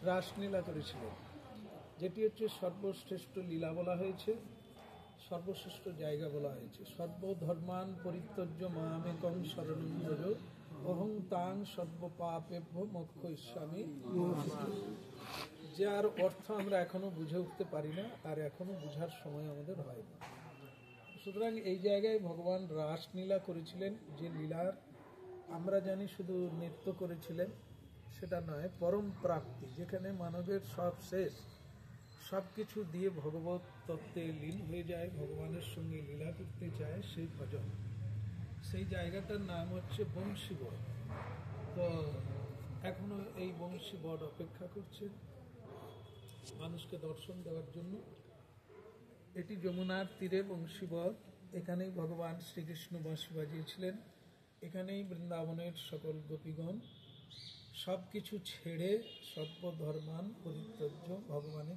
রাসলীলা করেছিলেন, যেটি হচ্ছে সর্বশ্রেষ্ঠ লীলা বলা হয়েছে, সর্বশ্রেষ্ঠ জায়গা বলা হয়েছে। সর্বধর্মান পরিত্যজ্য মামেকং শরণং ব্রজ অহং তাং সর্বপাপেভ্য মোক্ষয়িষ্যামি। যার অর্থ আমরা এখনো বুঝে উঠতে পারি না, আর এখনো বুঝার সময় আমাদের হয় না। সুতরাং এই জায়গায় ভগবান রাসলীলা করেছিলেন, যে লীলার আমরা জানি শুধু নৃত্য করেছিলেন সেটা নয়, পরম প্রাপ্তি, যেখানে মানবের সব শেষ, সব কিছু দিয়ে ভগবত তত্ত্বে লীন হয়ে যায়, ভগবানের সঙ্গে লীলা করতে চায়, সেই ভজন, সেই জায়গাটার নাম হচ্ছে বংশীবট। তো এখনো এই বংশীবট অপেক্ষা করছে মানুষকে দর্শন দেওয়ার জন্য। এটি যমুনার তীরে বংশীবট, এখানেই ভগবান শ্রীকৃষ্ণ বাঁশি বাজিয়েছিলেন, এখানেই বৃন্দাবনের সকল গোপীগণ সব কিছু ছেড়ে সর্বধর্মান পরিত্যজ্য ভগবানের